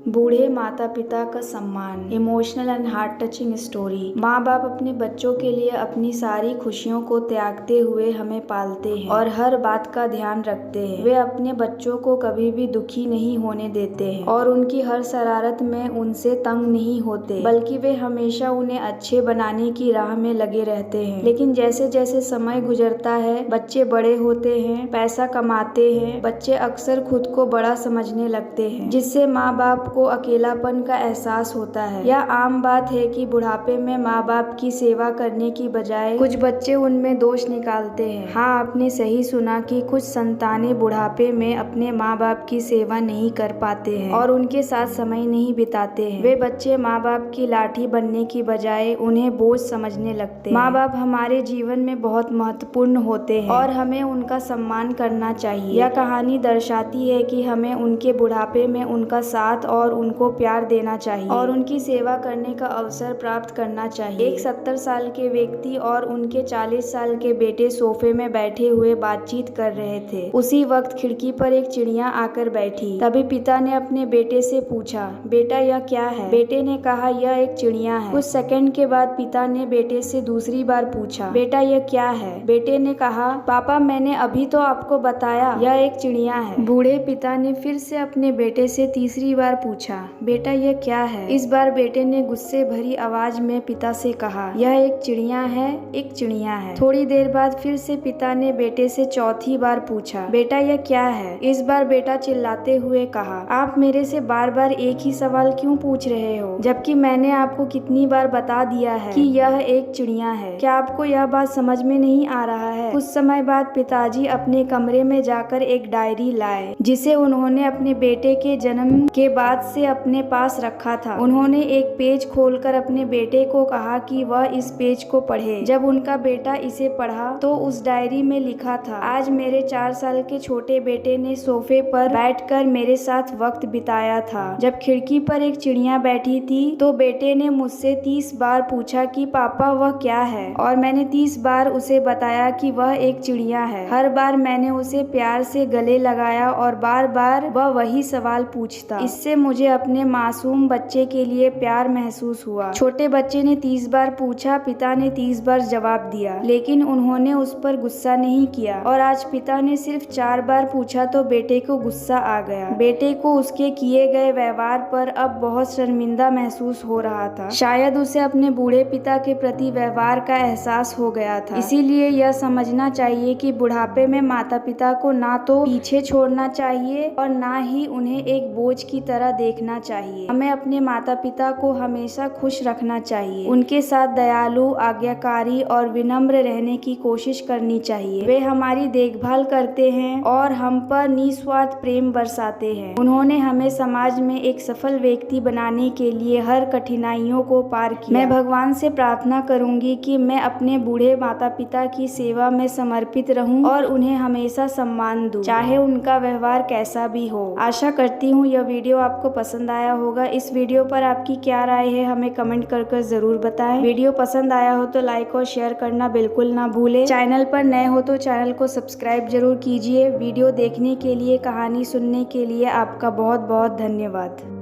बूढ़े माता पिता का सम्मान। Emotional and heart touching story. माँ बाप अपने बच्चों के लिए अपनी सारी खुशियों को त्यागते हुए हमें पालते हैं और हर बात का ध्यान रखते हैं। वे अपने बच्चों को कभी भी दुखी नहीं होने देते हैं और उनकी हर शरारत में उनसे तंग नहीं होते, बल्कि वे हमेशा उन्हें अच्छे बनाने की राह में लगे रहते हैं। लेकिन जैसे जैसे समय गुजरता है, बच्चे बड़े होते हैं, पैसा कमाते हैं, बच्चे अक्सर खुद को बड़ा समझने लगते हैं, जिससे माँ बाप को अकेलापन का एहसास होता है। यह आम बात है कि बुढ़ापे में माँ बाप की सेवा करने की बजाय कुछ बच्चे उनमें दोष निकालते हैं। हाँ, आपने सही सुना कि कुछ संतानें बुढ़ापे में अपने माँ बाप की सेवा नहीं कर पाते हैं और उनके साथ समय नहीं बिताते हैं। वे बच्चे माँ बाप की लाठी बनने की बजाय उन्हें बोझ समझने लगते हैं। माँ बाप हमारे जीवन में बहुत महत्वपूर्ण होते हैं और हमें उनका सम्मान करना चाहिए। यह कहानी दर्शाती है कि हमें उनके बुढ़ापे में उनका साथ और उनको प्यार देना चाहिए और उनकी सेवा करने का अवसर प्राप्त करना चाहिए। एक 70 साल के व्यक्ति और उनके 40 साल के बेटे सोफे में बैठे हुए बातचीत कर रहे थे। उसी वक्त खिड़की पर एक चिड़िया आकर बैठी। तभी पिता ने अपने बेटे से पूछा, बेटा यह क्या है? बेटे ने कहा, यह एक चिड़िया है। कुछ सेकंड के बाद पिता ने बेटे से दूसरी बार पूछा, बेटा यह क्या है? बेटे ने कहा, पापा मैंने अभी तो आपको बताया यह एक चिड़िया है। बूढ़े पिता ने फिर से अपने बेटे से तीसरी बार पूछा, बेटा यह क्या है? इस बार बेटे ने गुस्से भरी आवाज में पिता से कहा, यह एक चिड़िया है, एक चिड़िया है। थोड़ी देर बाद फिर से पिता ने बेटे से चौथी बार पूछा, बेटा यह क्या है? इस बार बेटा चिल्लाते हुए कहा, आप मेरे से बार बार एक ही सवाल क्यों पूछ रहे हो, जबकि मैंने आपको कितनी बार बता दिया है कि यह एक चिड़िया है। क्या आपको यह बात समझ में नहीं आ रहा है? कुछ समय बाद पिताजी अपने कमरे में जाकर एक डायरी लाए, जिसे उन्होंने अपने बेटे के जन्म के बाद से अपने पास रखा था। उन्होंने एक पेज खोलकर अपने बेटे को कहा कि वह इस पेज को पढ़े। जब उनका बेटा इसे पढ़ा तो उस डायरी में लिखा था, आज मेरे 4 साल के छोटे बेटे ने सोफे पर बैठकर मेरे साथ वक्त बिताया था। जब खिड़की पर एक चिड़िया बैठी थी तो बेटे ने मुझसे 30 बार पूछा कि पापा वह क्या है, और मैंने 30 बार उसे बताया कि वह एक चिड़िया है। हर बार मैंने उसे प्यार से गले लगाया और बार बार वह वही सवाल पूछता। इससे मुझे अपने मासूम बच्चे के लिए प्यार महसूस हुआ। छोटे बच्चे ने 30 बार पूछा, पिता ने 30 बार जवाब दिया, लेकिन उन्होंने उस पर गुस्सा नहीं किया। और आज पिता ने सिर्फ 4 बार पूछा तो बेटे को गुस्सा आ गया। बेटे को उसके किए गए व्यवहार पर अब बहुत शर्मिंदा महसूस हो रहा था। शायद उसे अपने बूढ़े पिता के प्रति व्यवहार का एहसास हो गया था। इसीलिए यह समझना चाहिए कि बुढ़ापे में माता पिता को ना तो पीछे छोड़ना चाहिए और ना ही उन्हें एक बोझ की तरह देखना चाहिए। हमें अपने माता पिता को हमेशा खुश रखना चाहिए, उनके साथ दयालु, आज्ञाकारी और विनम्र रहने की कोशिश करनी चाहिए। वे हमारी देखभाल करते हैं और हम पर निस्वार्थ प्रेम बरसाते हैं। उन्होंने हमें समाज में एक सफल व्यक्ति बनाने के लिए हर कठिनाइयों को पार किया। मैं भगवान से प्रार्थना करूंगी कि मैं अपने बूढ़े माता पिता की सेवा में समर्पित रहूं और उन्हें हमेशा सम्मान दूं, चाहे उनका व्यवहार कैसा भी हो। आशा करती हूँ यह वीडियो आपको पसंद आया होगा। इस वीडियो पर आपकी क्या राय है हमें कमेंट कर जरूर बताएं। वीडियो पसंद आया हो तो लाइक और शेयर करना बिल्कुल ना भूलें। चैनल पर नए हो तो चैनल को सब्सक्राइब जरूर कीजिए। वीडियो देखने के लिए, कहानी सुनने के लिए आपका बहुत बहुत धन्यवाद।